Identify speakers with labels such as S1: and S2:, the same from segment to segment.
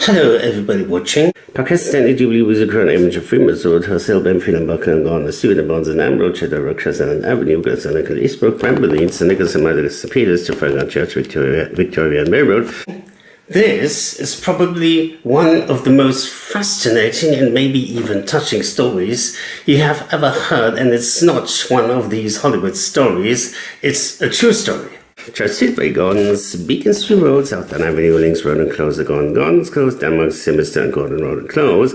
S1: Hello everybody watching. Pakistan Jubilee was a current image of famous road herself beim Film Backen gone the student bonds and Amroad Cheddar Rockshas and Avenue Girls and Eastbrook, Brambley, St. Nicholas and Mother St. Peter's to Franklin Church, Victoria and Railroad. This is probably one of the most fascinating and maybe even touching stories you have ever heard, and it's not one of these Hollywood stories, it's a true story. Church Street by Gardens, Beacon Street Road, Southern Avenue, Links Road and Close, the Gardens Close, Denmark, Simister and Gordon Road and Close.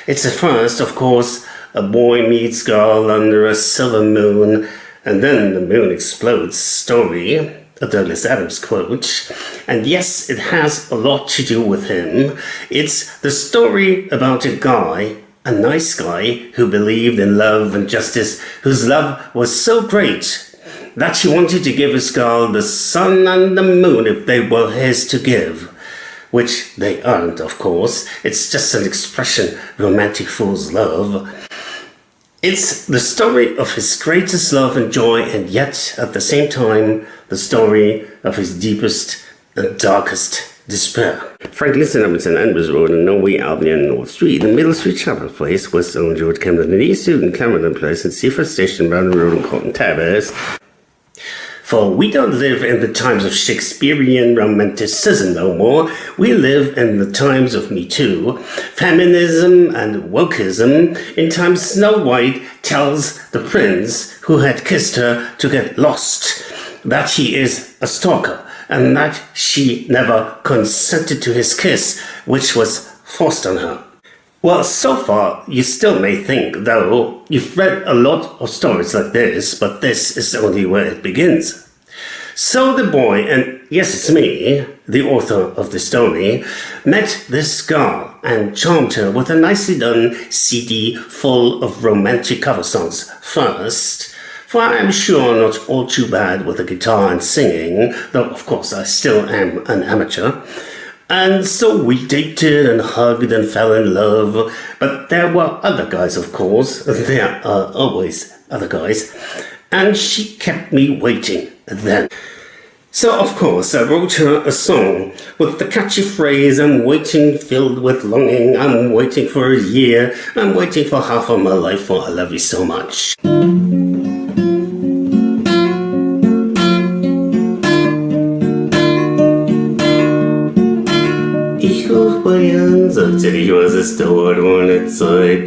S1: It's at first, of course, a boy meets girl under a silver moon, and then the moon explodes story, a Douglas Adams quote. And yes, it has a lot to do with him. It's the story about a guy, a nice guy, who believed in love and justice, whose love was so great that he wanted to give his girl the sun and the moon if they were his to give. Which they aren't, of course. It's just an expression, romantic fool's love. It's the story of his greatest love and joy, and yet, at the same time, the story of his deepest and darkest despair. Franklin St. Andrews Road and Norway Albany and North Street, and Middle Street Chapel Place, West Orange Road, Camden and East Street, and Clarendon Place, and Seaford Station, Brandon Road, and Cotton Terrace. For we don't live in the times of Shakespearean romanticism no more. We live in the times of Me Too, feminism and wokeism, in times Snow White tells the prince who had kissed her to get lost that he is a stalker and that she never consented to his kiss, which was forced on her. Well, so far, you still may think, though, you've read a lot of stories like this, but this is only where it begins. So the boy, and yes, it's me, the author of the story, met this girl and charmed her with a nicely done CD full of romantic cover songs first, for I am sure not all too bad with a guitar and singing, though of course I still am an amateur. And so we dated and hugged and fell in love, but there were other guys, of course, there are always other guys, and she kept me waiting then. So of course I wrote her a song with the catchy phrase, I'm waiting filled with longing, I'm waiting for a year, I'm waiting for half of my life, for I love you so much. Sagte ich, was es dauert ohne Zeit.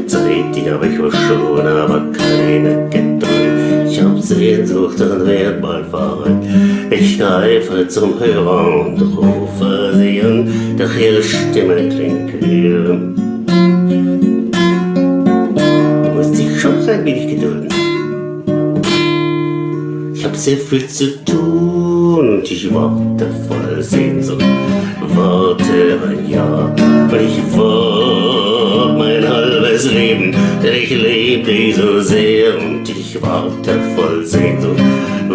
S1: Zeit, die hab ich wohl schon, aber keine Geduld. Ich hab Sehnsucht und werd bald verrückt. Ich greife zum Hörer und rufe sie an, doch ihre Stimme klingt kühl. Du musst dich schon ein wenig gedulden. Ich hab sehr viel zu tun und ich warte voll Sehnsucht. Warte ein Jahr, weil ich warte mein halbes Leben, denn ich lieb dich so sehr und ich warte voll Sehnsucht.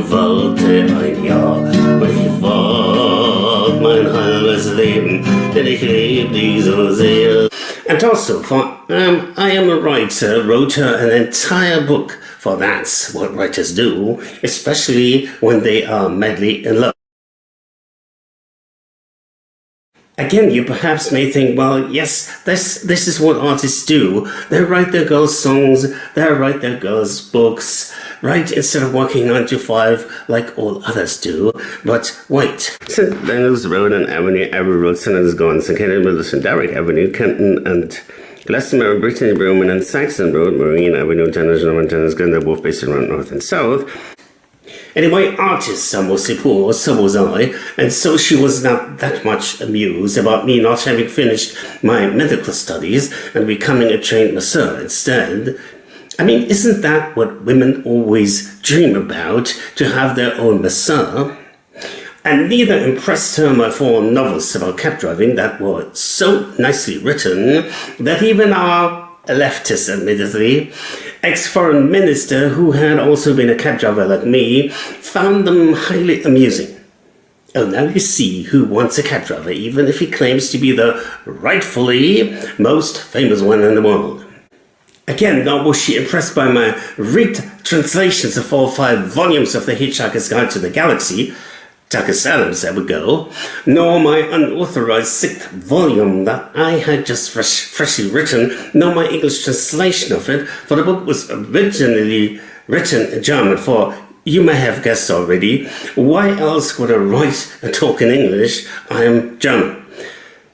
S1: Warte ein Jahr, weil ich warte mein halbes Leben, denn ich lieb dich so sehr. And also, for I am a writer, wrote her an entire book, for that's what writers do, especially when they are madly in love. Again, you perhaps may think, well, yes, this is what artists do. They write their girls' songs, they write their girls' books, right, instead of working 9 to 5 like all others do. But wait. St. Daniel's Road and Avenue, Abbey Road, St. Andrews Gardens, St. Kennedy Middle, St. Derrick Avenue, Kenton and Glastonbury, Brittany Roman and Saxon Road, Marine Avenue, Tennis, Norman Tennis, Glendale, both based around north and south. Anyway, artists are mostly poor, so was I, and so she was not that much amused about me not having finished my medical studies and becoming a trained masseur instead. I mean, isn't that what women always dream about, to have their own masseur? And neither impressed her my 4 novels about cab driving that were so nicely written that even our a leftist, admittedly, ex-foreign minister who had also been a cab driver like me, found them highly amusing. Oh, now you see who wants a cab driver, even if he claims to be the rightfully most famous one in the world. Again, nor was she impressed by my rigged translations of all 5 volumes of The Hitchhiker's Guide to the Galaxy, Douglas Adams ever go, nor my unauthorized 6th volume that I had just freshly written, nor my English translation of it, for the book was originally written in German, for you may have guessed already, why else would I write and talk in English? I am German.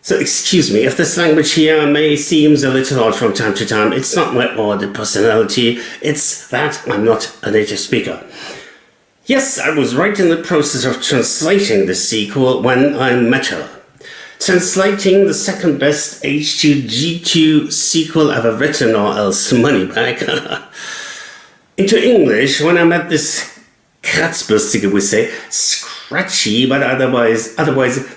S1: So excuse me, if this language here may seem a little odd from time to time, it's not my odd personality, it's that I'm not a native speaker. Yes, I was right in the process of translating the sequel when I met her. Translating the second best H2G2 sequel ever written, or else money back, into English when I met this kratzbürstige, we say, scratchy but otherwise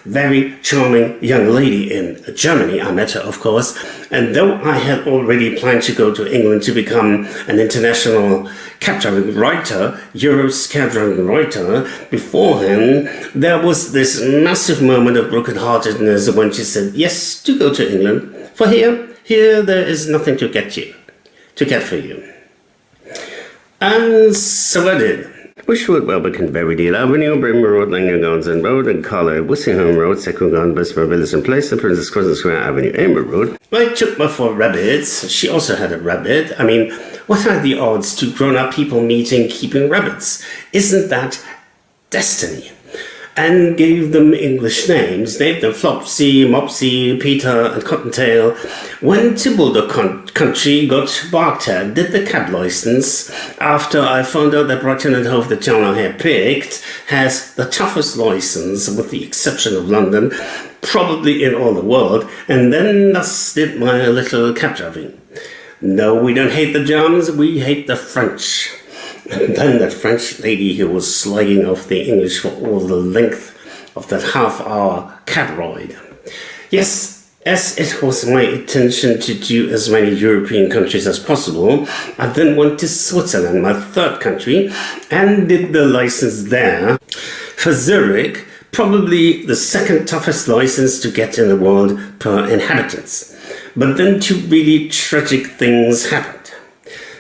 S1: very charming young lady in Germany. I met her, of course, and though I had already planned to go to England to become an international cab driving writer, Europe's cab driving writer, beforehand, there was this massive moment of brokenheartedness when she said, yes, do go to England, for here there is nothing to get for you. And so I did. Bushwood, Welbeck, Berrydale Avenue, Brimmer Road, Langham Road, and Carlisle, Wissingham Road, Secungan, Westborough, Willison Place, and Princess Crescent Square Avenue, Amber Road. I took my 4 rabbits. She also had a rabbit. I mean, what are the odds to grown-up people meeting keeping rabbits? Isn't that destiny? And gave them English names, named them Flopsy, Mopsy, Peter, and Cottontail. Went to Bulldog Country, got barked at, did the cab license, after I found out that Brighton and Hove, the town I had picked, has the toughest license, with the exception of London, probably in all the world, and then thus did my little cab driving. No, we don't hate the Germans, we hate the French. And then that French lady who was slagging off the English for all the length of that half-hour cab ride. Yes, as it was my intention to do as many European countries as possible, I then went to Switzerland, my 3rd country, and did the license there. For Zurich, probably the 2nd toughest license to get in the world per inhabitants. But then 2 really tragic things happened.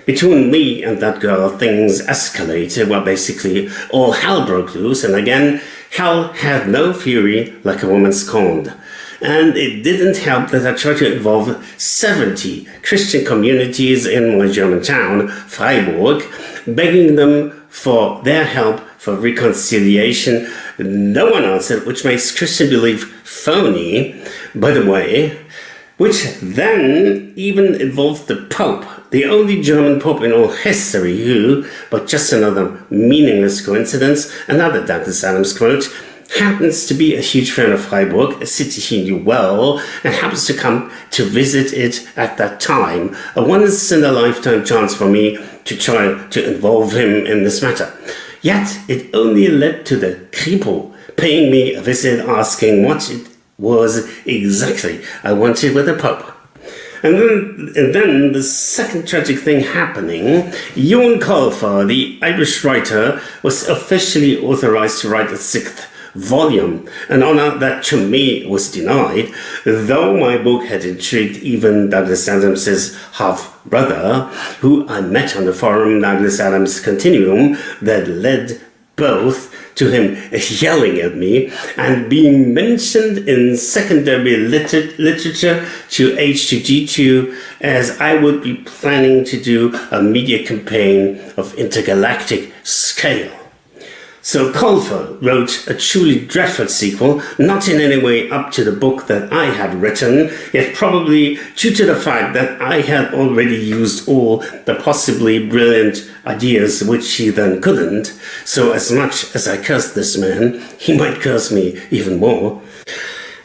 S1: Between me and that girl, things escalated. Well, basically, all hell broke loose, and again, hell had no fury like a woman scorned. And it didn't help that I tried to involve 70 Christian communities in my German town, Freiburg, begging them for their help for reconciliation. No one answered, which makes Christian belief phony, by the way, which then even involved the Pope, the only German Pope in all history who, but just another meaningless coincidence, another Douglas Adams quote, happens to be a huge fan of Freiburg, a city he knew well, and happens to come to visit it at that time. A once-in-a-lifetime chance for me to try to involve him in this matter. Yet it only led to the Kripo paying me a visit, asking what it was exactly I wanted with the Pope. And then the second tragic thing happening, Ewan Colfer, the Irish writer, was officially authorized to write a 6th volume, an honor that to me was denied, though my book had intrigued even Douglas Adams' half-brother, who I met on the forum Douglas Adams Continuum, that led both to him yelling at me and being mentioned in secondary literature to H2G2 as I would be planning to do a media campaign of intergalactic scale. So Colfer wrote a truly dreadful sequel, not in any way up to the book that I had written, yet probably due to the fact that I had already used all the possibly brilliant ideas which he then couldn't. So as much as I cursed this man, he might curse me even more.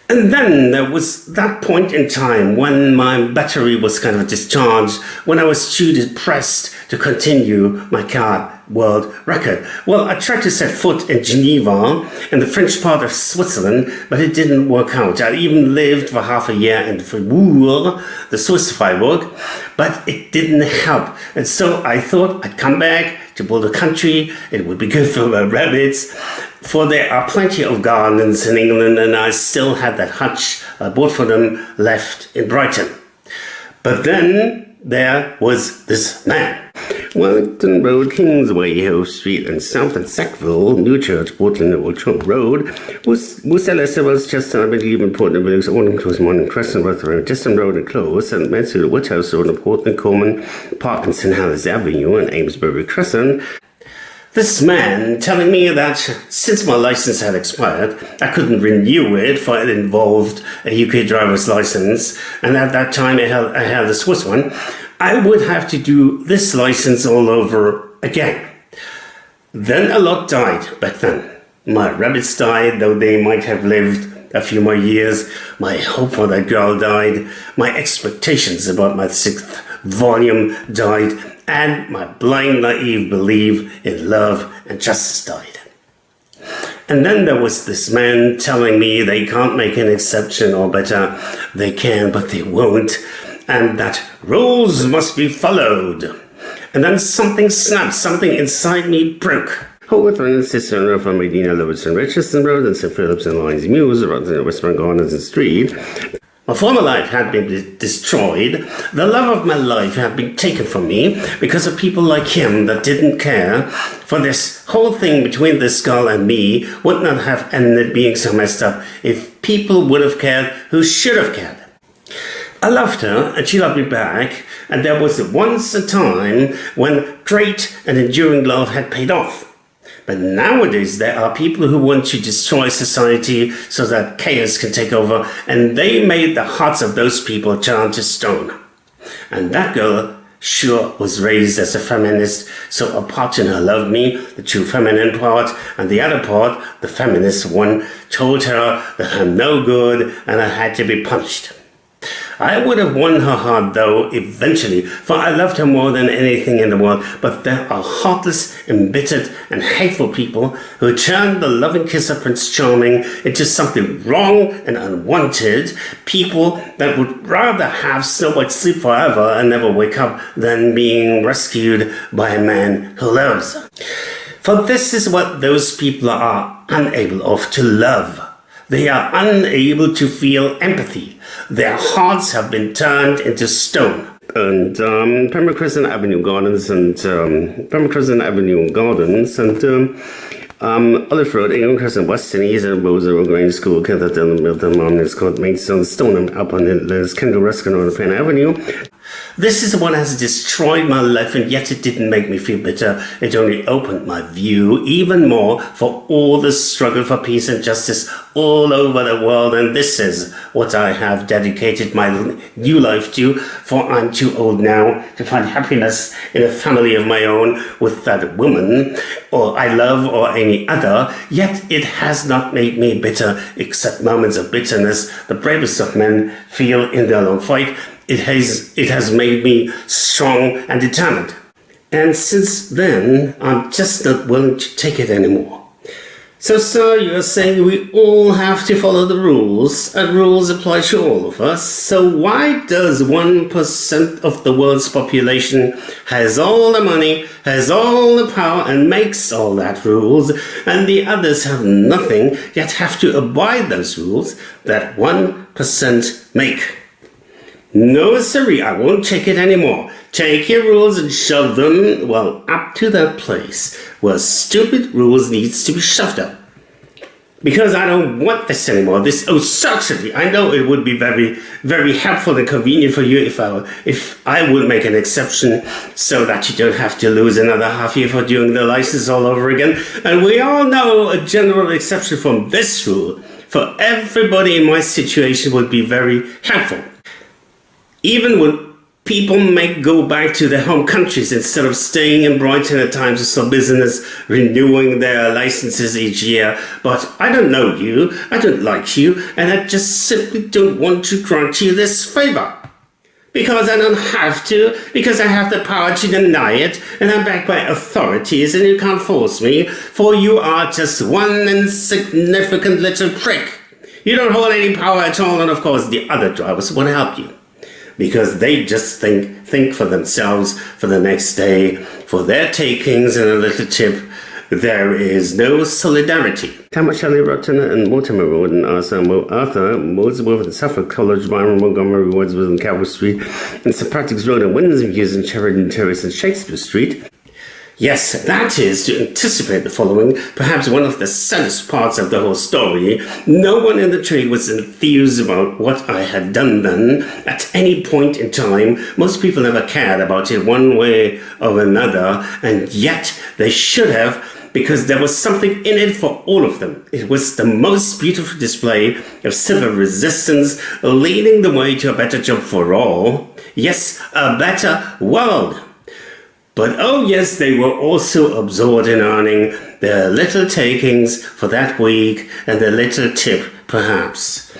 S1: And then there was that point in time when my battery was kind of discharged, when I was too depressed to continue my car world record. Well, I tried to set foot in Geneva, in the French part of Switzerland, but it didn't work out. I even lived for half a year in Fribourg, the Swiss Freiburg, but it didn't help. And so I thought I'd come back to Boulder Country. It would be good for my rabbits, for there are plenty of gardens in England, and I still had that hutch I bought for them left in Brighton. But then there was this man Wellington Road, Kingsway, Howe Street, and South and Sackville, Newchurch, Portland, Old Trunk Road, Worcester, Westchester, I believe, in Portland, Village, Orton Close, Morning, Crescent, Rotherham, Distant Road, and Close, and Mansfield, Woodhouse Road, and Portland, Coleman, Parkinson, Hallis Avenue, and Amesbury Crescent. This man telling me that since my license had expired, I couldn't renew it, for it involved a UK driver's license, and at that time I had a Swiss one. I would have to do this license all over again. Then a lot died back then. My rabbits died, though they might have lived a few more years. My hope for that girl died. My expectations about my 6th volume died. And my blind, naive belief in love and justice died. And then there was this man telling me they can't make an exception, or better, they can, but they won't, and that rules must be followed. And then something snapped, something inside me broke. Haworth and sister from Medina, Lewiston, Richardson Road, and St. Philip's and Lyons Mews, rather Westbourne Gardens and Street. My former life had been destroyed. The love of my life had been taken from me because of people like him that didn't care. For this whole thing between this girl and me would not have ended being so messed up if people would have cared who should have cared. I loved her and she loved me back, and there was once a time when great and enduring love had paid off. But nowadays there are people who want to destroy society so that chaos can take over, and they made the hearts of those people turn to stone. And that girl sure was raised as a feminist, so a part in her loved me, the true feminine part, and the other part, the feminist one, told her that I'm no good and I had to be punished. I would have won her heart, though, eventually, for I loved her more than anything in the world. But there are heartless, embittered, and hateful people who turn the loving kiss of Prince Charming into something wrong and unwanted. People that would rather have Snow White sleep forever and never wake up than being rescued by a man who loves her. For this is what those people are unable of, to love. They are unable to feel empathy. Their hearts have been turned into stone. And Pembroke Crescent Avenue Gardens and Olive Road, Ingham Crescent, Weston, East and Roseville Grange School, Kenterdale, Milton, Momness Court, Maidstone, Stoneham, up on the Kendall Ruskin on Penn Avenue. This is what has destroyed my life, and yet it didn't make me feel bitter. It only opened my view even more for all the struggle for peace and justice all over the world. And this is what I have dedicated my new life to, for I'm too old now to find happiness in a family of my own with that woman or I love or any other. Yet it has not made me bitter, except moments of bitterness the bravest of men feel in their long fight. It has made me strong and determined. And since then, I'm just not willing to take it anymore. So, sir, you're saying we all have to follow the rules, and rules apply to all of us. So why does 1% of the world's population has all the money, has all the power, and makes all that rules, and the others have nothing, yet have to abide those rules that 1% make? No, sirree, I won't take it anymore. Take your rules and shove them, well, up to that place where stupid rules needs to be shoved up. Because I don't want this anymore. Certainly, I know it would be very, very helpful and convenient for you if I would make an exception so that you don't have to lose another half year for doing the license all over again. And we all know a general exception from this rule for everybody in my situation would be very helpful. Even when people may go back to their home countries instead of staying in Brighton at times of some business, renewing their licenses each year. But I don't know you, I don't like you, and I just simply don't want to grant you this favor. Because I don't have to, because I have the power to deny it, and I'm backed by authorities, and you can't force me, for you are just one insignificant little prick. You don't hold any power at all, and of course the other drivers won't help you. Because they just think for themselves, for the next day, for their takings and a little tip, There is no solidarity. Thomas Shelley Rotten and Mortimer Road and Arthur, Molesworth and Suffolk College, Byron, Montgomery, Wordsworth and Calvary Street, and St. Patrick's Road and Windsor Mews and Sheridan Terrace and Shakespeare Street. Yes, that is to anticipate the following, perhaps one of the saddest parts of the whole story. No one in the trade was enthused about what I had done then at any point in time. Most people never cared about it one way or another, and yet they should have, because there was something in it for all of them. It was the most beautiful display of civil resistance, leading the way to a better job for all. Yes, a better world. But oh yes, they were also absorbed in earning their little takings for that week and their little tip, perhaps.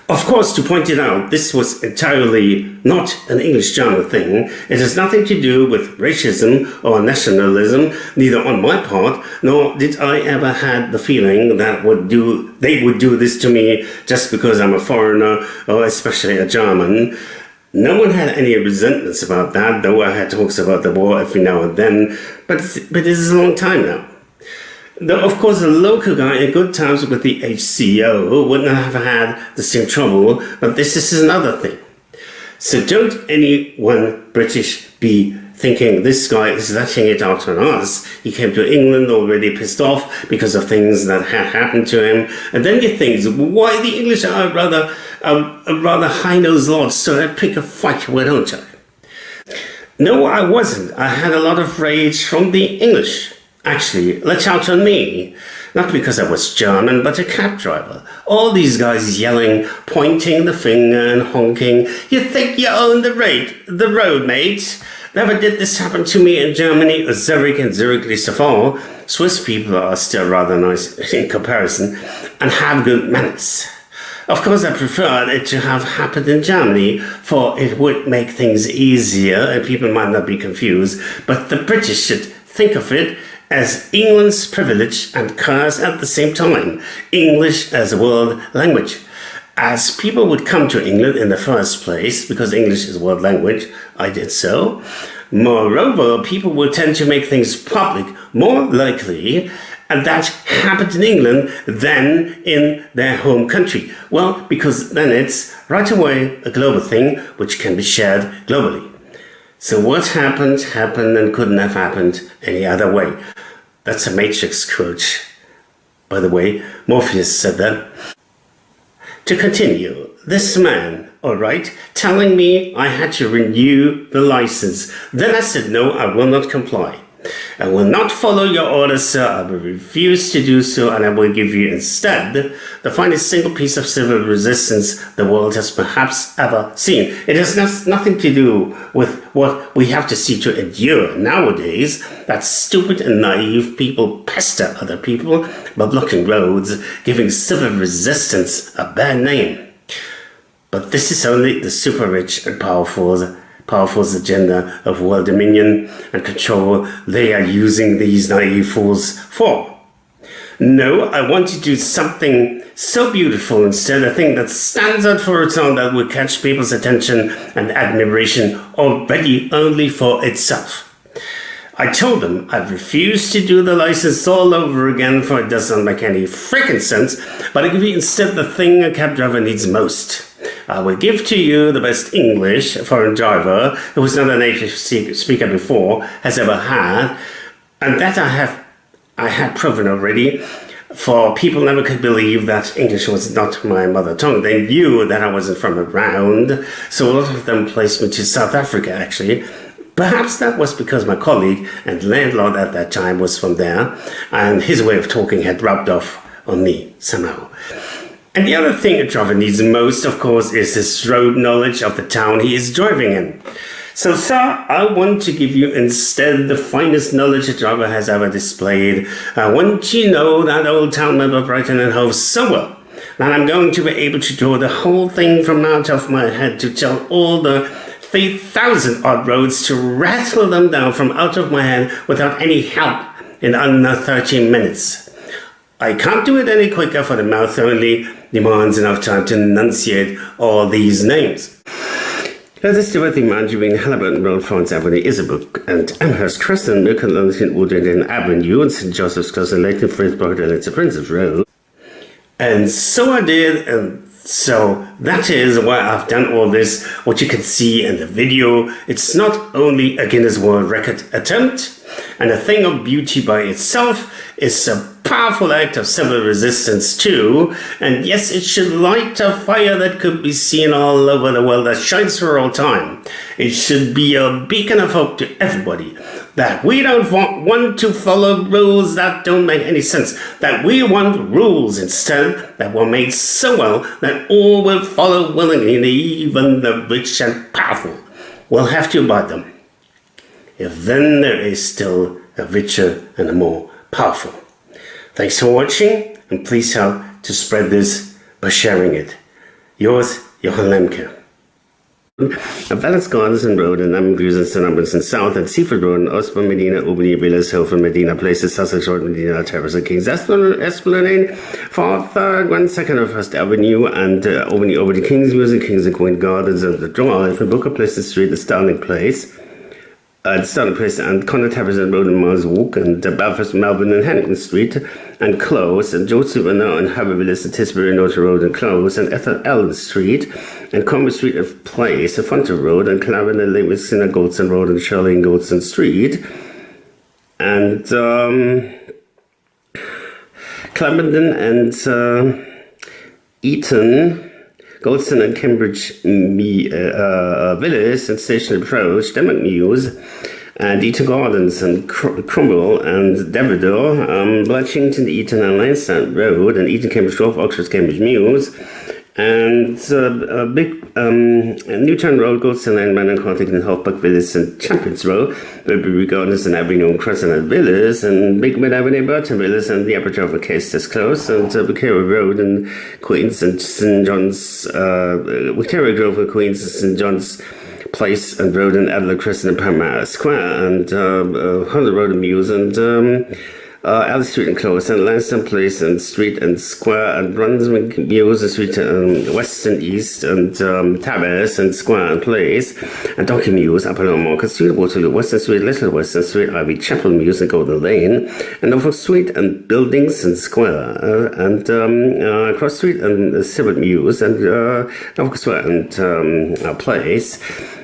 S1: Of course, to point it out, this was entirely not an English-German thing. It has nothing to do with racism or nationalism, neither on my part, nor did I ever had the feeling that they would do this to me just because I'm a foreigner or especially a German. No one had any resentments about that, though I had talks about the war every now and then, but this is a long time now. Though, of course, a local guy in good times with the HCO wouldn't have had the same trouble, but this is another thing. So don't anyone British be thinking this guy is letting it out on us. He came to England already pissed off because of things that had happened to him. And then you think, why the English are a rather high-nosed lot, so I pick a fight, why don't I? No, I wasn't. I had a lot of rage from the English. Actually, let out on me. Not because I was German, but a cab driver. All these guys yelling, pointing the finger and honking. You think you own the road, mate? Never did this happen to me in Germany, or Zurich and Zurich least of all. Swiss people are still rather nice in comparison, and have good manners. Of course, I preferred it to have happened in Germany, for it would make things easier and people might not be confused, but the British should think of it as England's privilege and curse at the same time, English as a world language. As people would come to England in the first place, because English is a world language, I did so. Moreover, people would tend to make things public more likely, and that happened in England than in their home country. Well, because then it's right away a global thing which can be shared globally. So what happened and couldn't have happened any other way. That's a Matrix quote. By the way, Morpheus said that. To continue, this man, all right, telling me I had to renew the license. Then I said, no, I will not comply. I will not follow your orders, sir. I will refuse to do so, and I will give you instead the finest single piece of civil resistance the world has perhaps ever seen. It has nothing to do with what we have to see to endure nowadays, that stupid and naive people pester other people by blocking roads, giving civil resistance a bad name. But this is only the super rich and powerful's agenda of world dominion and control they are using these naive fools for. No, I want to do something so beautiful instead, a thing that stands out for its own, that will catch people's attention and admiration already only for itself. I told them I'd refuse to do the license all over again, for it doesn't make any freaking sense, but I give you instead the thing a cab driver needs most. I will give to you the best English a foreign driver, who was not a native speaker before, has ever had, and that I had proven already, for people never could believe that English was not my mother tongue. They knew that I wasn't from around, so a lot of them placed me to South Africa, actually. Perhaps that was because my colleague and landlord at that time was from there, and his way of talking had rubbed off on me somehow. And the other thing a driver needs most, of course, is his road knowledge of the town he is driving in. So, sir, I want to give you instead the finest knowledge a driver has ever displayed. I want you to know that old town map of Brighton and Hove so well that I'm going to be able to draw the whole thing from out of my head, to tell all the 3,000 odd roads, to rattle them down from out of my head without any help in under 30 minutes. I can't do it any quicker, for the mouth only demands enough time to enunciate all these names. Het is de wetting Margarine Halliburton Road, Florence Avenue, Isabrook, and Amherst Crescent, Milton London, Woodland Avenue, and St. Joseph's Close, and Leighton, Frinsburg, and it's a Princess Road. And so I did, and so that is why I've done all this. What you can see in the video, it's not only a Guinness World Record attempt, and a thing of beauty by itself. Is a powerful act of civil resistance too, and yes, it should light a fire that could be seen all over the world, that shines for all time. It should be a beacon of hope to everybody, that we don't want to follow rules that don't make any sense, that we want rules instead that were made so well that all will follow willingly, even the rich and powerful will have to abide them. If then there is still a richer and a more powerful. Thanks for watching, and please help to spread this by sharing it. Yours, Johan Lemke. Valence Gardens and Road and Ambrose and St. Albans and South and Seaford Road and Osborne, Medina, Albany, Villas, Hilford, Medina Places, Sussex Road, Medina Terrace and King's Esplanade, 4th, 1 2nd of 1st Avenue and Albany, King's Music, Kings and Queen Gardens and the Drive and Booker Place Street, the Starling Place. Starling Place and Connor Terrace and Road and Mars Walk and Belfast, Melbourne and Hennington Street and Close and Joseph and Harbour Villas and Tisbury Norton Road and Close and Ethel Ellen Street and Conway Street of Place, the Fonter Road and Clarendon and Livingston and Goldson Road and Shirley and Goldson Street and Clarendon and Eton, Goldson and Cambridge Villas and Station Approach, Denmark Mews, and Eton Gardens and Cromwell and Davidor, Blatchington, Eton and Lansdowne Road, and Eton Cambridge Grove, Oxford Cambridge Mews, and Newtown Road, Goldson and Manor, Contington, Hofbach Villas and Champions Road, Burberry Gardens and Avenue and Crescent and Villas, and Big Mid Avenue, Burton Villas, and the Aperture of a Case is Close, and Victoria Road and Queens and St. John's, Victoria Grove and Queens and St. John's Place and Road and Adelaide Crescent and Palmyra Square, and Hunter Road and Mews, and Alice Street and Close, and Lansdowne Place and Street and Square, and Brunswick Mews and Street, West and East, and Tavers and Square and Place, and Donkey Mews, Upper Lower Market Street, Waterloo, Western Street, Little Western Street, Ivy Chapel Mews and Golden Lane, and Norfolk Street and Buildings and Square, and Cross Street and Sibbert Mews, and Norfolk Square and Place,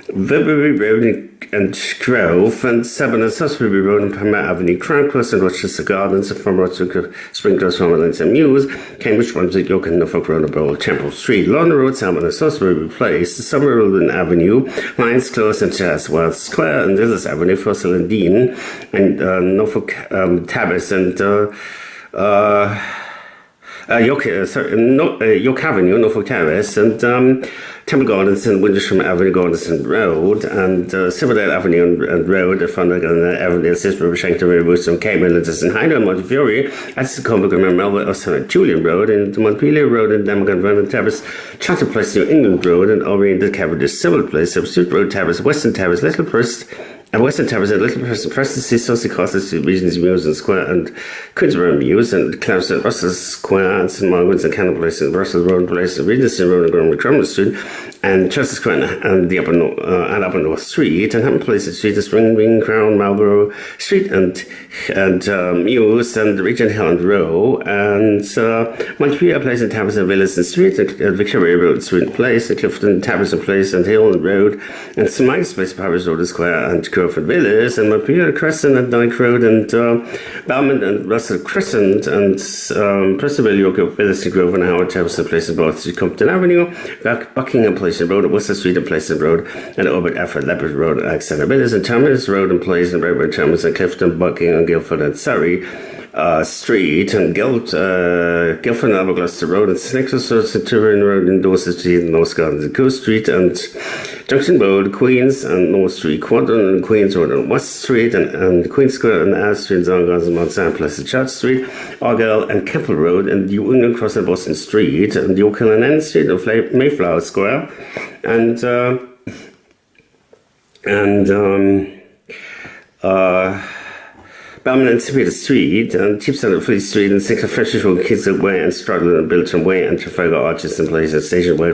S1: Verbury Road and Grove, and 7 and Susbury Road and Palmer Avenue, Crown Cross and Rochester Gardens, and from Rochester, Spring Cross, Farmerlands and Mews, Cambridge, Brunswick, York and Norfolk Road and Bowell, Temple Street, London Road, Salmon and Susbury Place, Summer Road and Avenue, Lions Close and Chatsworth Square, and Villas Avenue, Fossil and Dean, and Norfolk Tabbas, and York Avenue, Norfolk Terrace, and Temple Gardens and Windlesham Avenue, Gardens and Road, and Silverdale Avenue and Road, Fondagal Avenue, Sisbury, Shankton, Woodson, Cambridge, and Hyde, and Montefiore, Addison, Comberg, and Melbourne, Austin, Julian Road, and Montpelier Road, and Demoghan, Vernon Terrace, Chatter Place, New England Road, and Orient, Cavendish, Civil Place, Substitute Road, Terrace, Western Terrace, Little Press, and Western Terrace and Little Preston, Saucy Castle, Regions Mews and Square, and Queensborough Mews, and Clarence and Russell Square, and St. Margaret's and Cannon Place, and Russell Road Place, and Regency Road, and Grumman Street, and Chester Square, and the Upper North Street, and Hampton Place Street, and Spring Crown, Marlborough Street, and Mews, and Regent Hill and Row, and Montpelier Place, and Tavers and Villas and Street, and Victoria Road Street Place, and Clifton Tavers and Place, and Hill and Road, and St. Mike's Place, Paris Road and Square, and Crowford Villas, and Montpelier Crescent, and Dyke Road, and Balmond and Russell Crescent, and Prestonville, York Villas and Grove, and Howard Terrace and Place, and Bath Street, Compton Avenue, Buckingham Place and Road, and Worcester Street and Place and Road, and Albert Alfred Leopard Road, and Alexander Villas, and Terminus Road and Place, and Redwood Terminus, and Clifton, Buckingham, Guildford, and Surrey Street, and Guildford and Albert Gloucester Road, and Snickers Road, Centurion Road, and Dorset Street, and North Gardens and Coast Street, and Junction Road, Queens, and North Street, Quadrant, and Queens Road, and West Street, and Queens Square, and Alice Street, and Zongans, and Mount San Place, and Church Street, Argyle, and Keppel Road, and New England Cross and Boston Street, and York Hill and N Street, and Mayflower Square, and Balmain and St. Peter Street, and Cheapside and Fleet Street, and 6 Freshers Road, Kidswood Way, and Stradlin and Bilton Way, and Trafalgar Arches and Place, and Station Way,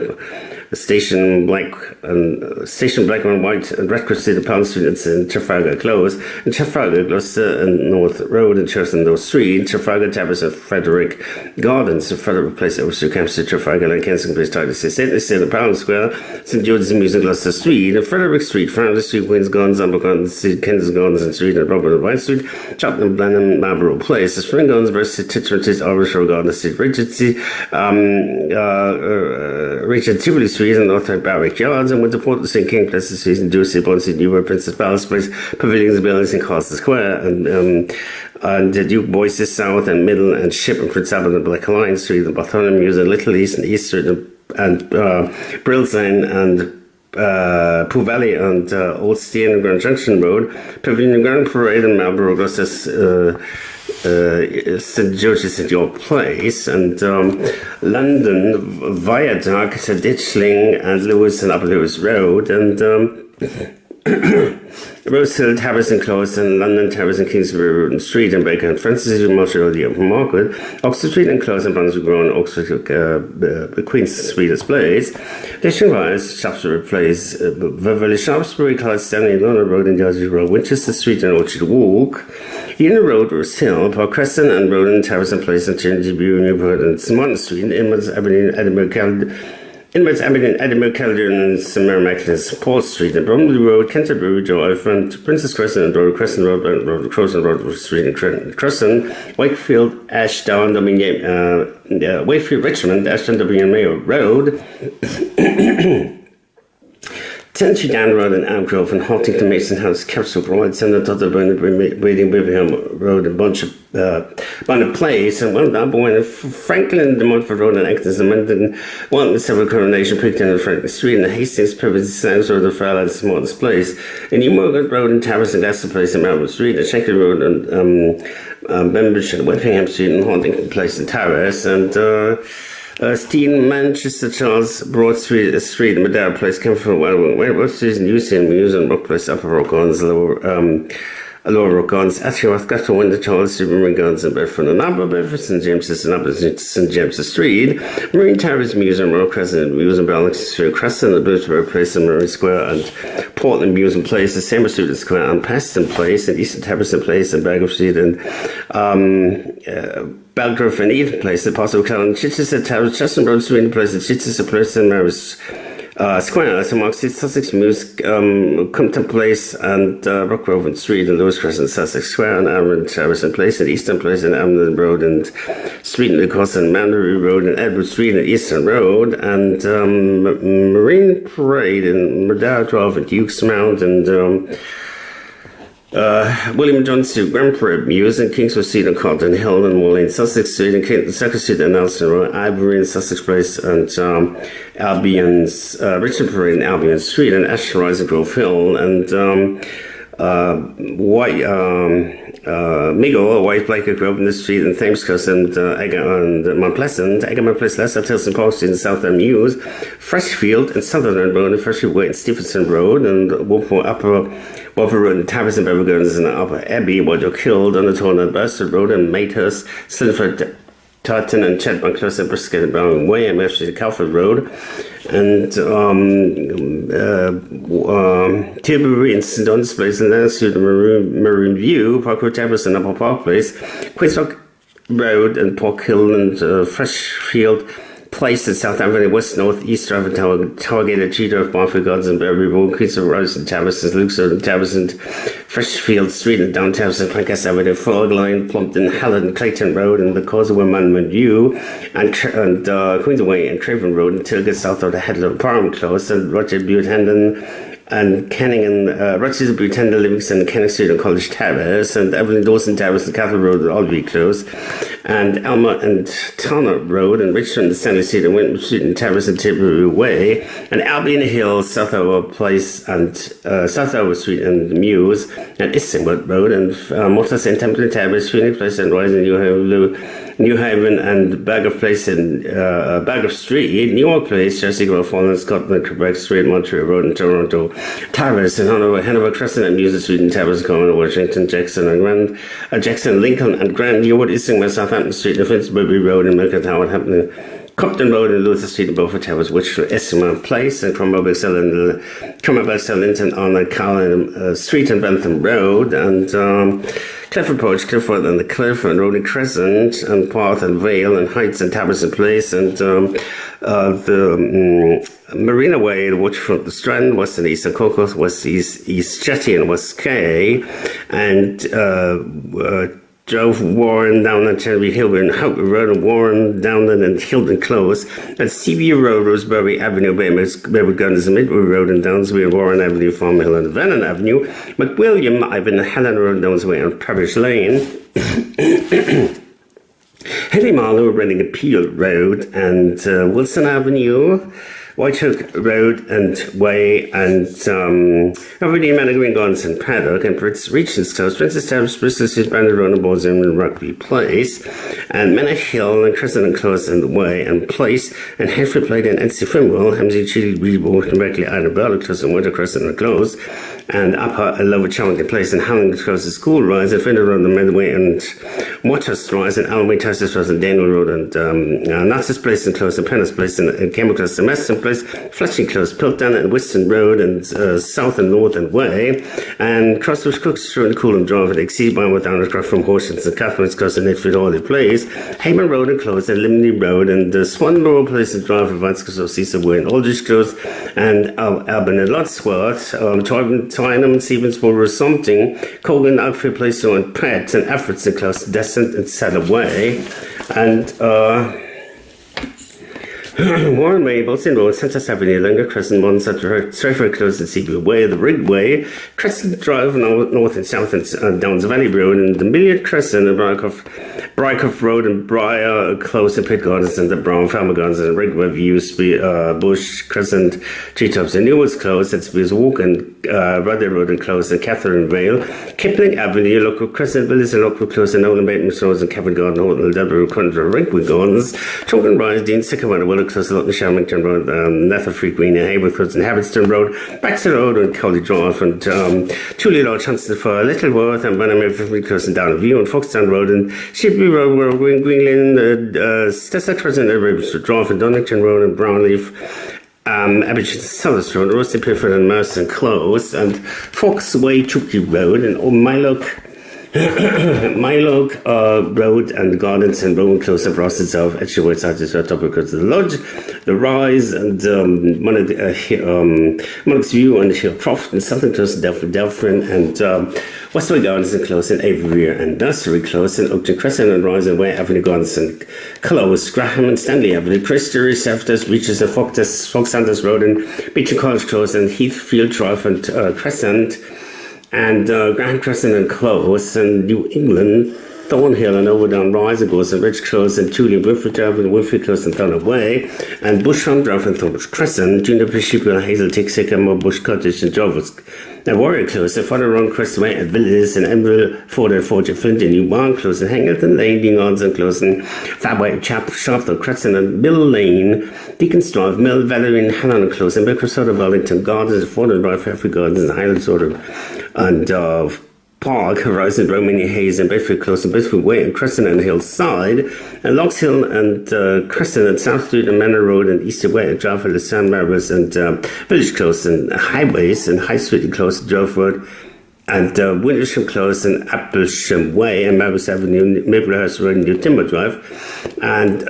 S1: Station Black and White and Redcross Street, Pound Street, and Trafalgar Close, and Trafalgar, Gloucester and North Road, and Churchill Street, Trafalgar Towers and Frederick Gardens, and Frederick Place, Overstreet, Campbell Trafalgar, and Kensington Place, Titus Estate, St. Pound Square, St. George's Museum, Gloucester Street, and Frederick Street, Francis Street, Queen's Gardens, Amber Gardens Street, Kensington Gardens and Street, and Robert and White Street, Cheltenham, Blenheim, Marlborough Place, the Spring Gardens, Bristol, Titchmarsh Street, Irish Road, Gardner Street, Richard Tivoli Street, and North Barrack Yards, and Winterport, the St. King Place Street, and Dursey, Bond Street, Newburgh, Princess Palace Place, Pavilions, Buildings, and Castle Square, and Duke Boyce's South and Middle, and Ship and Prince Albert and Black Lion Street, and Bartholomew Mews, and Little East, and East Street, and Brills Lane, and Pooh Valley, and Old Stean and Grand Junction Road, Pavilion Grand Parade, and Marlborough, Gloucester, St. George's St. York Place, and London Viaduct, Ditchling, and Lewis and Upper Lewis Road, and Rose Hill, Towers and Close, and London Towers and Kingsbury Road and Street, and Baker and Francis Street, Marshall Road, the Open Market, Oxford Street and Close, and Brunswick Road, and Oxford, Queen's Street Place, Dishing Rise, Shaftesbury Place, Beverly Shaftesbury, Clyde Stanley, London Road, and Jersey Road, Winchester Street, and Orchard Walk, Union Road, Rose Hill, Park Crescent, and Road, and Towers and Place, and Trinity View, Newport, and St. Martin Street, and Inwards Avenue, Edinburgh, Edinburgh, Calder, and St. Mary Magdalene's Paul Street, and Bromley Road, Canterbury, Joe Front, Princess Crescent, and Road Crescent Road, Crowson Road Street, and Crescent, Wakefield, Ashdown, Wakefield, Richmond, Ashdown, Mayo Road, 10 Down Road and Elm Grove, and Huntington Mason House, Capsule Road, Senator Totterburn, Breeding Birmingham Road, and Bunch of Place, and Franklin, the Montfort Road, and Actors, and London, Several Coronation, Picton, and Franklin Street, and Hastings, Privacy, Sands Road, and Fairland, and Morton's Place, and New Morgan Road, and Towers, and Glasgow Place, and Melbourne Street, and Shanklin Road, and Bembridge, and Weffingham Street, and Huntington Place, and Towers, and Steen, Manchester, Charles, Broad Street, Madeira Place, Camphor, Wellwood Street, Newton, Mews, and Rock Place, Upper Rock Gardens, Lower Rock Gardens, Ashworth, Glasgow, Winter, Charles, Supermarine Gardens, and Bedford, and Amber, Bedford, St. James's, and Upper St. James's Street, Marine Terrace, Mews, and Rock Crescent, Mews, and Balance Street, Crescent, and Bluesbury Place, and Marine Square, and Portland, Mews, and Place, the Seymour Street Square, and Paston Place, and Eastern Terrace Place, and Bagger Street, and Belgrove and Eden Place, the Apostle Callan, Chichester Towers, Chester Road, Sweden Place, and Chichester Place, and Maris Square, St. Mark's Street, Sussex Mews, Compton Place, and Rockgrove Street, and Lewis Crescent, Sussex Square, and Aaron Harrison Place, and Eastern Place, and Amden Road, and Street in the Coast, and Mandarin Road, and Edward Street, and Eastern Road, and Marine Parade, and Madeira Drive, and Duke's Mount, and William John Street, Grand Parade Mews, and Kingswood Street, and Cotton Hill, and Moor Lane, Sussex Street, and Second Street, and Nelson Road, Ivory, and Sussex Place, and Albion's, Richard Parade, and Albion Street, and Ashton Rise, and Grove Hill, and White Blaker Grove in the Street, and Thames Coast, and Mount Pleasant, Mount Pleasant, Leicester, Tilson Park Street, and South End Mews, Freshfield, and Sutherland Road, and Freshfield Way, and Stephenson Road, and Upper Road, and Towers, and Beverly Gardens, and Upper Abbey, where you're killed, on the Torn and Bastard Road, and Mayhurst, Slinford, Tartan, and Chetbank Close, and Brisket, and Brown Way, and Mercy, Calford Road, and Tilbury, and St. John's Place, and then to the Marine View, Park Road, Towers, and Upper Park Place, Queensrock Road, and Park Hill, and Freshfield Place, and South Avenue, West North, East Drive, and Towergate, and Cheetah of Barfield Gardens, and Berry Road, Queens of Rose, and Towers, and Luke's Road, and Towers, and Freshfield Street, and Downtown, and Lancaster Avenue, Frog Line, Plumpton, Halland, and Clayton Road, and the Causeway Monument View, and Queensway, and Craven Road, until it gets south of the Headland Parliament Close, and Roger Buchanan, and Canning, and Rochester, Butenda, Livingston, Canning Street, and College Terrace, and Evelyn Dawson Terrace, and Catherine Road, and Aldby Close, and Elmer and Turner Road, and Richmond, and Stanley Street, and Winton Street, and Terrace, and Tilbury Way, and Albion Hill, Southover Place, and Southover Street, and Mews, and Islingwood Road, and Mortis, and Templeton Terrace, Phoenix Place, and Rise, and New Haven, and Bagger Place, and Bagger Street, New York Place, Chelsea Grove, Holland, Scotland, Quebec Street, Montreal Road, and Toronto Towers, and Hanover Crescent, and Music Street, and Towers, Common, Washington, Jackson, and Jackson, Lincoln, and Grand, York, Islington, Southampton Street, and Finsbury Road, and Milton Tower, happening Compton Road and Luther Street in Beaufort Towers, which were Estima Place, and Cromwell Linton on the Callan Street and Bentham Road, and Clifford Porch, Clifford and the Cliff, and Rodney Crescent, and Parth and Vale, and Heights and Tabberson Place, and the Marina Way, the Waterfront, the Strand, West and East and Cocos, West East Jetty and West Quay, and drove Warren down on Cherry Hill and Hope Road and Warren down and Hilton Close, and Seaview Road, Roseberry Avenue, Baywood Gardens, Midway Road and Downsway, Warren Avenue, Farm Hill and Vernon Avenue, McWilliam, Ivan, Helen Road, Downsway and Parish Lane, Henry Marlowe, Reading Appeal Road, and Wilson Avenue, Whitehook Road and Way, and Already Manor Green Gardens and Paddock, and Regent's Close, Princess Terrace, Bristol Street, Brandon Road and Balls and Rugby Place, and Manor Hill, and Crescent and Close and Way and Place, and Hereford Plate and NC Frimwell, Hamsey, Chili, Reedwalk, and Reckley, Island, Bella Close and Water Crescent and Close, and Upper and Lower Charlton Place, and Howland Close and School Rise, and Fender Road and Medway, and Waterhurst Rise, and Alway, Tassis Rise, and Daniel Road, and Nazis Place and Close, and Pennis Place, and Campbell Close, and Meston Place, Fletching Close, Piltdown and Whiston Road, and South and North and Way, and Crossroads Cooks Road and Coolham Drive, and Exceed by Without Across from Horsens and Catherine's Close and Netford Holiday Place, Hayman Road and Close, and Limney Road, and Swanborough Place and Drive, and Vanskis of Cecil Way, and Aldrich Close, and Alban and Lodsworth, Twynham and Stevensborough, Something, Colgan, Outfield Place, and Pratt, and Efforts and Close, Descent and Saddle Way, and Warren Way, Bolton Road, Santos Avenue, Langer Crescent, Stratford Close and Seaview Way, the Rig Way, Crescent Drive, North and South and Downs Valley Road, and the Milliard Crescent, and Brycoff Road, and Briar Close, and Pit Gardens, and the Brown Farmer Gardens, and Rigway View, Bush Crescent, Treetops, and Newell's Close, and Spears Walk, and Rudder Road and Close, and Catherine Vale, Kipling Avenue, Local Crescent Villas, and Local Close, and Nolan Bateman's Road, and Cavern Garden, Hotel, Deborah, Contra, Rinkway Gardens, Chalken Rise, Dean Sycamore, Willow Close, Lutton, Shamington Road, Netherfree Green, and Hayward Close, and Haverstone Road, Baxter Road, and Colley Drive, and Tully Lodge, Huntston for Littleworth, and Benham Close, and Down View, and Foxtown Road, and Shipley Road, Green Lane, Stessa Crescent, and Ravenstone Drive, and Donington Road, and Brownleaf, Abington Sellers Road, Rusty Pifford, and Merson Close, and Foxway, Chooky Road, and Mylock Road and Gardens and Rowan Close and Ross itself, Edgewood side is top of the Lodge, the Rise, and Monarch's View, and Hill Croft, and Southern Close, and Delphin, and Westway Gardens and Close, and Avery and Nursery Close, and Oakton Crescent, and Rise and Way Avenue Gardens and Close, Graham and Stanley Avenue, Christery, Seftus, Reaches, and Fox Sanders Road, and Beecher College Close, and Heathfield Drive, and Crescent, and Graham Crescent and Close, and New England, Thornhill and Overdown Rise, and Gorse and Ridge Close, and Julian Wilfrid Drive, and Wilfrid Close, and Thorn Way, and Bush Farm Drive, and Thornbush Crescent, Juniper Sheep, and Hazel Tick, Sycamore, Bush Cottage, and Jarvis, and Warrior Close, and Father Ron Crestway, and Villas, and Emerald Ford, and Forge, and Flint, and New Barn Close, and Hangleton Lane, Dean's and Close, and Fabway, Chap, Sharpthorne Crescent, and Mill Lane, Deacon's Drive, Mill, Valerie, and Hannon Close, and Becker's Soda, Wellington Gardens, and Ford and Drive, Fairfield Gardens, and Highlands Order, and Park, Horizon, Romany Hayes, and Bedford Close, and Bedford Way, and Crescent and Hillside, and Lox Hill, and Crescent, and South Street, and Manor Road, and Easter Way, and Drive, and San Marys, and Village Close, and Highways, and High Street Close, and Drove Road, and Wintersham Close, and Applesham Way, and Marys Avenue, Maplehurst Road, and New Timber Drive, and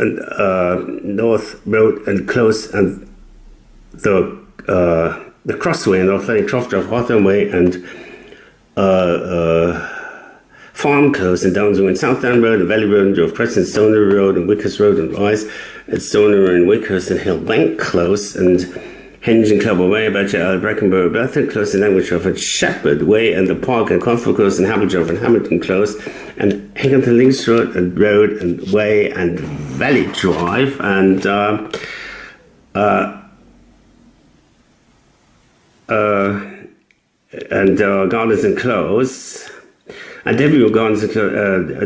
S1: North Road, and Close, and the Crossway, and North Lane, Croft Drive, Hawthorne Way, and Farm Close, and Downsway, and Southdown Road, and Valley Road, and Drove Crescent, Stoner Road, and Wickhurst Road, and Rise, and Stoner and Wickhurst, and Hillbank Close, and Henge and Clubber Way, Badger, Brackenborough, Bethel Close, and Language Drive, and Shepherd Way, and the Park, and Conford Close, and Hamilton Drive, and Hamilton Close, and Higginton Links Road, and Way, and Valley Drive, and Gardens and Close, and Deview Gardens and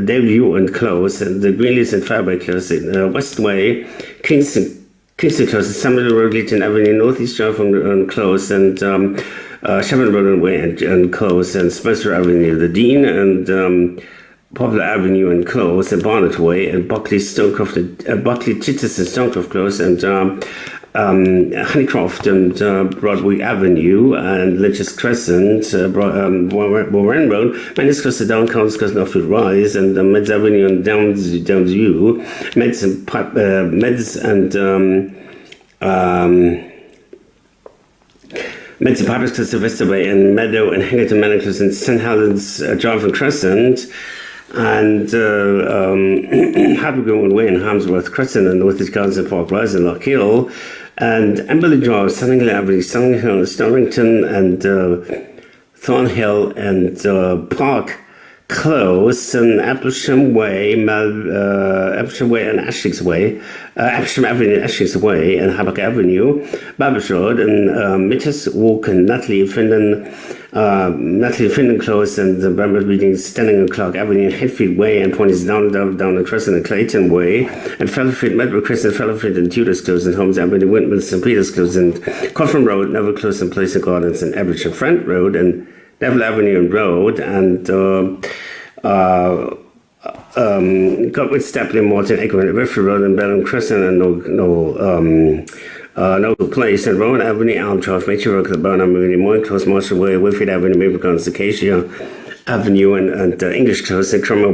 S1: Deview and Close, and the Greenleys and Fairway Close, Westway, Kingston Close, Summerley Road, Legion Avenue, Northeast Drive and Close, and Chevron Road and Way and Close, and Spencer Avenue, the Dean, and Poplar Avenue and Close, and Barnett Way, and Buckley Stonecroft, Buckley Chittison Stonecroft Close, and Honeycroft and Broadway Avenue, and Lynch's Crescent, Warren Road, Manus Close to Downtown Close, Northfield Rise, and Meds Avenue and Downsview, Meds and Pipers Close to Westerway, and Meadow and Hangington Manor Close, and St. Helens Drive and Crescent, and Hadwick Way and Harmsworth Crescent, and Northwich Gardens and Park Rise and Loch Hill, and Emberley Drive, Sunninghill Avenue, Sunninghill, Storrington, and Thornhill, and Park Close, and Applesham Way, Applesham Way and Ashings Way, Applesham Avenue and Ashings Way, and Habbuck Avenue, Babbage Road, and Mitch's Walk, and Natalie Finden Close, and the Bramble Reading, Stanning and Clark Avenue, and Hetfield Way, and Ponies down the Crescent and Clayton Way, and Fellowfield, Medway Crescent, Fellowfield, and Tudors Close, and Holmes Avenue, Windmill, St. Peter's Close, and Coffin Road, Neville Close, and Place of Gardens, and Average and Front Road, and Neville Avenue and Road, and Godwin, Stapley, Morton, Eggman, Riffy Road, and Bellum Crescent, and Noble Place, and Rowan Avenue, Elm Drive, Major Road, the Burnham Avenue, Moyne Close, Marshall Way, Wilfrid Avenue, Maple Gardens, Acacia Avenue, and English Close, and Cremor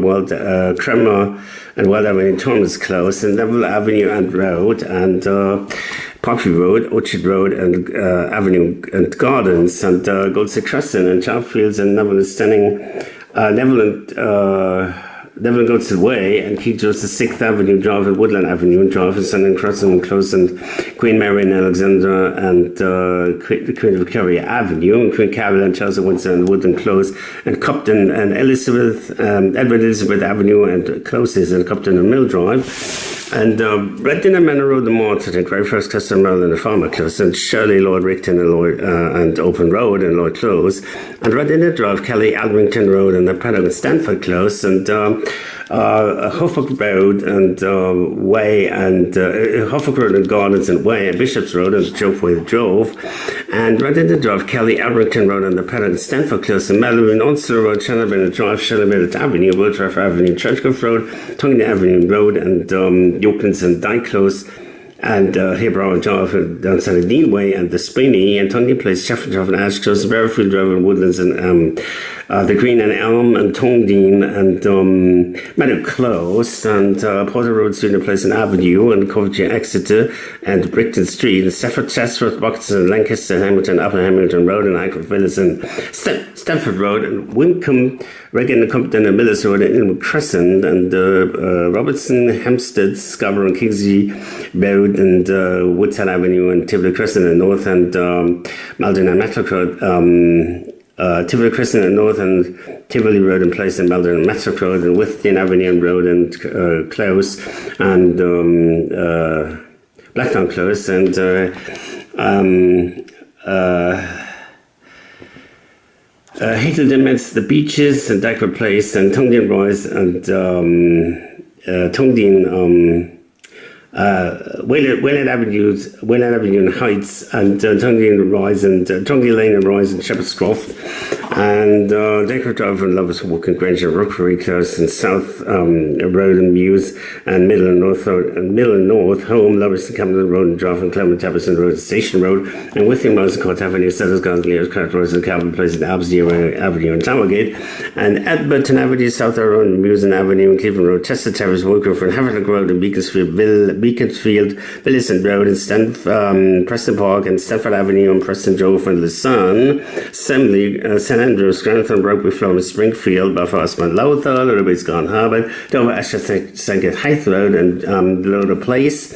S1: and Wild Avenue, Thomas Close, and Neville Avenue and Road, and Poppy Road, Orchard Road, and Avenue and Gardens, and Goldstick Crescent, and Childfields, and Neville and Stanning, Neville Goes Way, and Keith Jones to 6th Avenue Drive, and Woodland Avenue and Drive, and Sun and Crescent and Close, and Queen Mary and Alexandra, and Queen Victoria Avenue, and Queen Carol and Chelsea Windsor, and Woodland Close, and Cupton and Edward Elizabeth Avenue, and Closes, and Cupton and Mill Drive, and Redden and Manor Road, the Morton, and Greyfriars Custom Road, and the Farmer Close, and Shirley, Lord Rigton, and and Open Road, and Lloyd Close, and Redden Drive, Kelly, Aldrington Road, and the Paddock and Stanford Close, and Hoffock Road and Way, and Hoffock Road and Gardens and Way, and Bishop's Road and Jove Way the Jove, and Redden Drive, Kelly, Aldrington Road, and the Paddock and Stanford Close, and Melbourne, Onslow Road, Shannon Drive, Shannon Avenue, Woodruff Avenue, Churchgrove Road, Tongue Avenue Road, and Yorklands and Dyke Close, and Hebron Drive down Saladin Way, and the Spinny, and Tongue Place, Sheffield Drive, and Ash Close, Bearfield Drive, and Woodlands, and the Green and Elm, and Tongdean, and Meadow Close, and Porter Road, Student Place and Avenue, and Coventry, Exeter, and Brickton Street, and Stafford, Chatsworth, Buxton, Lancaster, Hamilton, Upper Hamilton Road, and Highcroft Villas, and Stamford Road, and Wincolm, Regan, and Compton, and Millers Road, and Inwood Crescent, and Robertson, Hampstead, Scarborough, and Kingsley Road, and Woodside Avenue, and Tivoli Crescent in North, and Malden and Matlock Road, Tivoli Crescent in North, and Tivoli Road and Place, and Malden and Matlock Road, and Withdean Avenue and Road, and Close, and Blackdown Close, and Hazelden, the Beaches, and Dykwood Place, and Tongdean Rise, and Tongdean Wayland Avenue and Heights, and Tongdean Rise, and Tongdean Lane and Rise, and Shepherd's Croft, and Daycroft Drive and Lovers Walk, and Granger, Rookery Close, and South Road and Mews, and Middle and North Road, and Middle and North Home, Lovers and Camden Road, and Drive, and Clement Tabberson Road, Station Road, and Withing Rose and Court Avenue, Settlers Gardens, Leo's Cart Rose, and Calvin Place, and Albsey Avenue, and Towergate, and Edmonton Avenue, South Road, and Mewson Avenue, and Cleveland Road, Chester Terrace, Woodgrove, and Haverlock Road, and Beaconsfield, Villiston Road, and Preston Park, and Stanford Avenue, and Preston Jove, and the Sun, Assembly, St Andrews, Grantham, Rugby, Florence, Springfield, Belfast, Mount Lowthal, Ruby's Gone Harbour, Dover, Asher, St. Hythe Road, and Loader Place,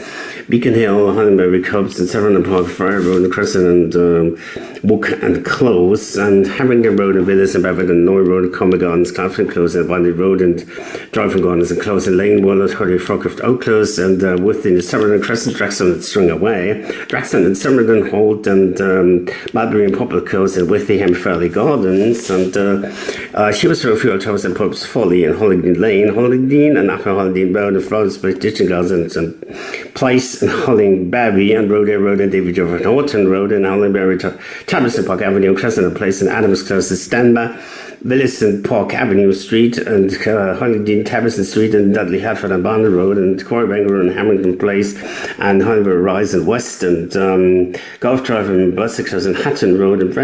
S1: Beacon Hill, Hollenberry Copse, and Severn Park, Friar Road, and Crescent, and Wook and Close, and Hammington Road, and Villas, and Bevan, and Noy Road, Common Gardens, Claflin Close, and Vandy Road, and Driving Gardens, and Close, and Lane, Walnut, Hurley, Frocroft, Oak Close, and within Severn and Crescent, Draxton and String Away, Draxton and Somerden Holt, and Mulberry and Poplar Close, and Withyham Fairley Gardens, and Shiversville Field Towers, and Pope's Folly, and Hollingdean Lane, Hollingdean, and Upper Hollingdean Road, and Florence Place, Ditching Gardens, and Place, and Hollingberry, and Rodale Road, and David Jove, and Horton Road, and Hollingberry, Tabberson Park Avenue, Crescent Place, and Adams Close, and Stanba, Willis and Park Avenue Street, and Hollydene Tabison Street, and Dudley Hatford and Bond Road, and Corribank Road and Hamilton Place, and Hollywood Rise and West, and Golf Drive and Bussex and Hatton Road, and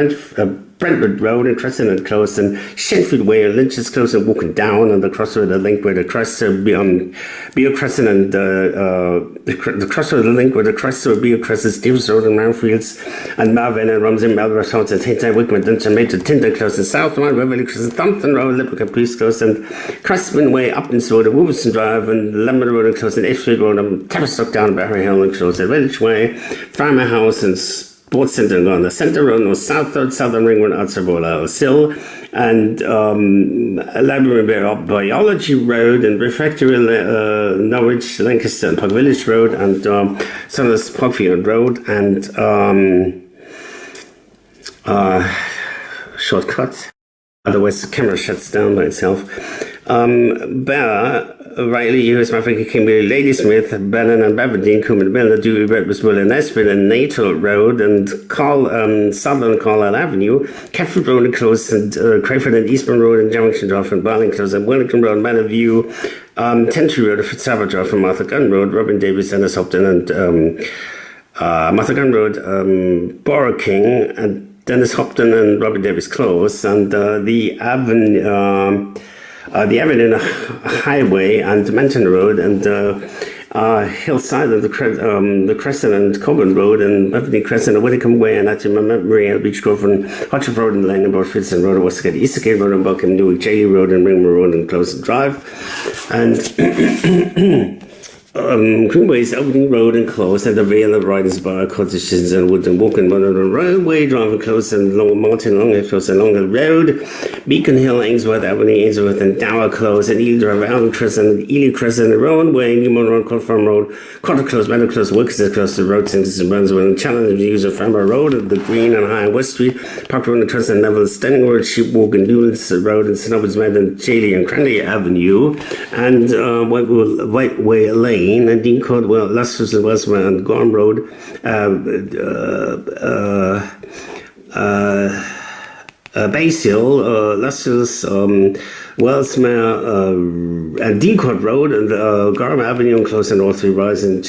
S1: Brentwood Road and Crescent Close, and Shenfield Way and Lynch's Close, and walking down on the crossroad, the link where the crest Beer Crescent, and the crossroad, the link where the crest of Beer Crescent, Stevens Road and Mountfields, and Marvin and Rumsey, Melrose House, and St. Wickman, Dungeon Major, Tinder Close, and Southmont, Beverly Crescent, Thompson Road, Liverpool Priest Close, and Crestman Way, Upton's Road, and Wolverton Drive, and Lemon Road and Close, and F Street Road, and Tavistock down, Barry Hill and Close, and Village Way, Farmer House, and Sports Centre on the Centre Road, and South Third, Southern Ring, and Artsavola Sill, and Library Biology Road, and Refectory, Norwich, Lancaster, and Park Village Road, and Sunners Parkfield Road, and shortcut. Otherwise, the camera shuts down by itself. Bear, Riley, U.S. Maffica, Kimberley, Ladysmith, Bannon and Bavardine, Cumin, Bella, Dewey, Redbuswell, and Espin, and Natal Road, and Southern Carlisle Avenue, Catford Road and Close, and Crayford and Eastbourne Road, and Junction Drive, and Barling Close, and Wellington Road, Manor View, Tentry Road, Fitzsabert Drive, and Martha Gunn Road, Robin Davis, Ennis Hopton, and Martha Gunn Road, Borough King, and Dennis Hopton and Robin Davis Close, and the Avenue Highway and Menton Road, and Hillside, and the Crescent and Coburn Road, and Beverly Crescent, and Whitcomb Way, and Maria Beach Grove, and Hotchkiss Road, and Lane, and Borfitson Road, and Westgate, Eastergate Road, and Buckham, Newark, Jaley Road, and Ringmore Road, and Close and Drive, and Greenways, Opening Road and Close, and the Vale of Riders Bar, Cottages and Wood and Walking, and the Railway Drive and Close, and Long Mountain, Long Close, and Long Road, Beacon Hill, Ainsworth Avenue, Ainsworth, and Dower Close, and Eel Drive, Allen Crescent, and Ely Crescent, and Rowan Way, Newman Road, Cold Farm Road, Cotter Close, Meadow Close, Wilkinson Close, the Road Centers and Burnsville, and Challenge Views of Farmer Road, and the Green and High West Street, Park Road and Crescent, Neville, Stenning Road, Sheepwalk, and Newlands Road, and Snowbirds Mead, and Jaley and Cranley Avenue, and White Way Lane, and Dean Court, well, Lustrous and Westmere, and Gorham Road, Basil, Lustrous, Wellsmere, and Deancourt Road, and Gorham Avenue, and Close, and North Street Rise, and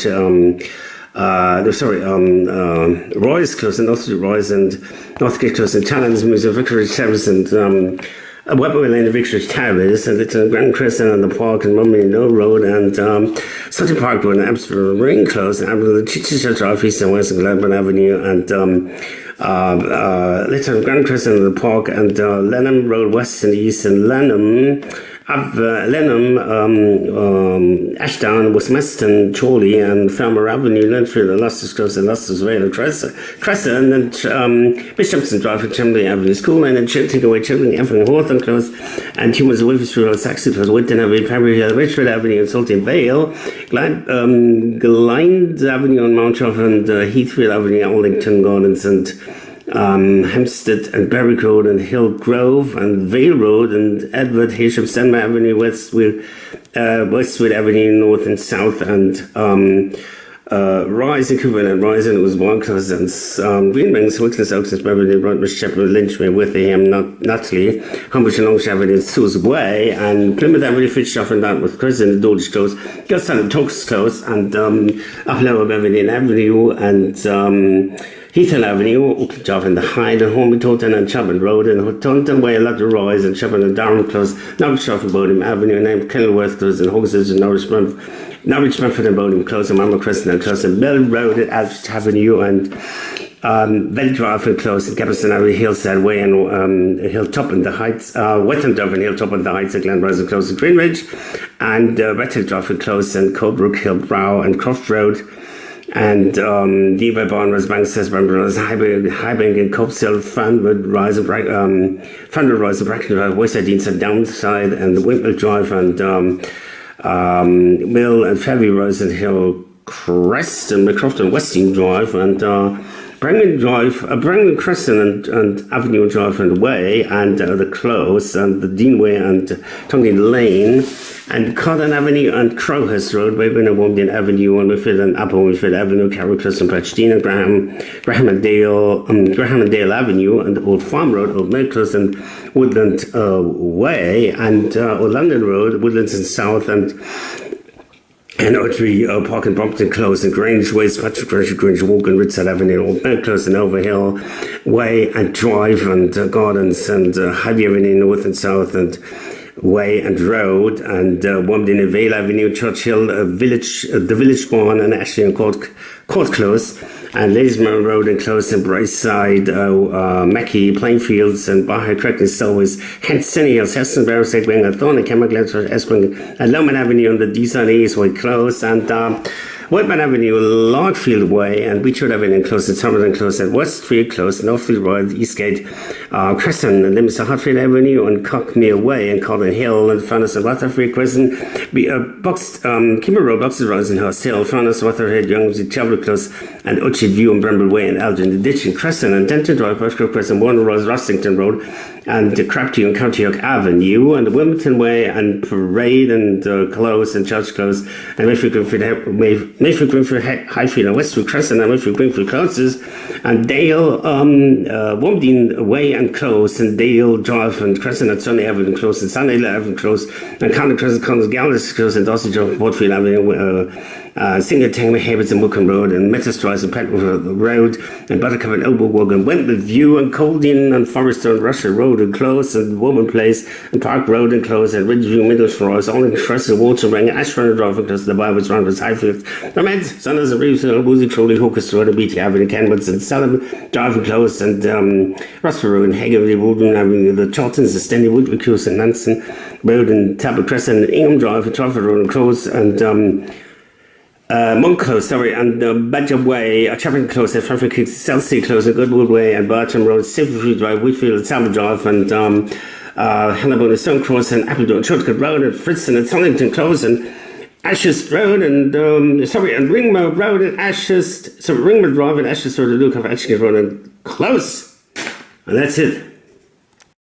S1: Roy's Close, and North Street Rise, and Northgate Close, and Challenge Museum, Vicarage Terrace, and Webber Lane, Vicarage Terrace, and Little Grand Crescent, and the Park, and Mummy Mill Road, and Sutton Park Road, and Amsterdam Ring Close, and Chichester Drive, East and West, and Glenburn Avenue, and Little Grand Crescent, and the Park, and Lenham Road, West and East, and Lenham, Ashdown, Westmeston, Chorley, and Farmer Avenue, Linfield, and Luster's Close, and Luster's Vale, and Crescent, and Bishopson Drive, and Chamberlain Avenue School, and Chilting Away, Chilting Avenue, Hawthorne Close, and Humans Wilford Street, and Saxon Close, Winton Avenue, Pembury Hill, Richford Avenue, and Salting Vale, Glynde Avenue, and Mount Choff, and Heathfield Avenue, Arlington Gardens, and Hempstead and Berwick Road, and Hill Grove, and Vale Road, and Edward Hisham, Stenmer Avenue, Westwood Avenue, North and South, and Rise and Cooper, and Rise, and it was Close, and Greenbanks, Wickness, Oaksons, Beverly, Brightbush, Shepherd, Lynchway, Witham, Nutley, Humbush and Longshire Avenue, Sue's Way, and Plymouth Avenue, Fitzgerald, and Dartmouth Crescent, and Dordrecht Close, Gilstown and Talks Close, and Uplower Beverly Avenue, and Heath Hill Avenue, Auckland Drive, and the Hyde, and Hornby Taunton, and Chapman Road, and Taunton Way, Ludlow Rise, and Chapman and Durham Close, Norwich Drive, and Bowden Avenue, and Kenilworth Close, and Hogshead, and Norwich Brentford, and Bowden Close, and Mamma Crescent, and Close, and Mill Road, and Aldrich Avenue, and Valley Drive, and Close, and Capstan Avenue, Hillside Way, and Hilltop and the Heights, Wetham Drive, and Hilltop and the Heights, and Glenrose, and Close, and Greenridge, and Red Hill Drive, and Close, and Colebrook Hill Brow, and Croft Road, and Diva Barners, Banksess, Brambles, Highbank, and Copesill, Fanwood Rise, and Bracken Drive, Wayside Deans, and Downside, and the Wimpole Drive, and Mill and Fairview Rise, and Hill Crest, and McCroft and Westing Drive, and Brangman Crescent and Avenue Drive and Way, and the Close, and the Deanway and Tonkin Lane, and Cotton Avenue and Crowhurst Road, Wayburn and Womden Avenue, and Whitfield and Upper Whitfield Avenue, Carroll Close and Prachtina, Graham and Dale Avenue, and Old Farm Road, Old Mill Close, and Woodland Way, and Old London Road, Woodlands and South, and Ottery Park and Brompton Close, and Grange Way, Patrick Grange Walk, and Ridside Avenue, Old Mill Close, and Overhill Way, and Drive, and Gardens, and Highway Avenue, North and South, and Way and Road, and Womden and Vale Avenue, Churchill Village, the Village Barn, and Ashley and Court Close, and Ladysmire Road and Close, and Brightside, Mackey, Plainfields, and Barham Creek and Selwys, hence Sunny Hills, Heston, Barrow, Wing, and Thorn, and Cameron Glens, Espring, and Lowman Avenue, and the Deeside East Way Close, and Whitman Avenue, Logfield Way, and Beechwood Avenue Close, and Somerton Close, and Westfield Close, Northfield Road, Eastgate Crescent, and Livingston Hartfield Avenue, and Cockmere Way, and Cotton Hill, and Furness and Rutherford Crescent, Kimmer Road, Boxes Rise, and Hurst Hill, Furness, Rutherford, Youngsy, Chapel Close, and Orchard View, and Bramble Way, and Elgin, Ditch, and Crescent, and Denton Drive, Bushgrove Crescent, Warner Rose, Rustington Road, and Crabtree and County York Avenue, and Wilmington Way, and Parade, and Close, and Church Close, and Mayfield Greenfield Highfield, and Westfield Crescent, and Mayfield Greenfield Closes, and Dale, Womden Way and Close, and Dale Drive and Crescent, and Sunny Avenue Close, and Sunny Avenue Close, and County Crescent, Connors Gallus Close, and Dossage of Portfield Avenue, Singleton, Habits and Wooken Road, and Metastrise and Petworth Road, and Buttercup and Oberwog, and Wentworth View, and Coldian, and Forester and Russia Road, and Close, and Woman Place, and Park Road, and Close, and Ridgeview, Middlesbrough, Only Crescent, Water Ring, Ashburn Drive, and Close, the Bibles, Rounders, Highfield, Rameds, Sanders and Reeves, and Woozy, Trolley, Hawkers Road, and BT Avenue, Kenwoods, and Salem Drive, and Close, and Russell Road, and Hagerley, Woodland Avenue, the Charltons, the Stenley, Woodwick House, and Nansen Road, and Tablet Crescent, and Ingham Drive, and Trafford Road, and Close, and Monk Close, and Badger Way, Chatham Close, and Franklin Creek, Chelsea Close, and Goodwood Way, and Barton Road, Silverfield Drive, Whitfield, and Salmon Drive, and Hannibal and Stone Cross, and Appledore, Churchcote Road, and Fritzton, and Sonington Close, and Ashurst Road, and Ringmer Road, and Ringmer Drive, and Ashurst Road, and Luke of Ashgate Road, and Close. And that's it.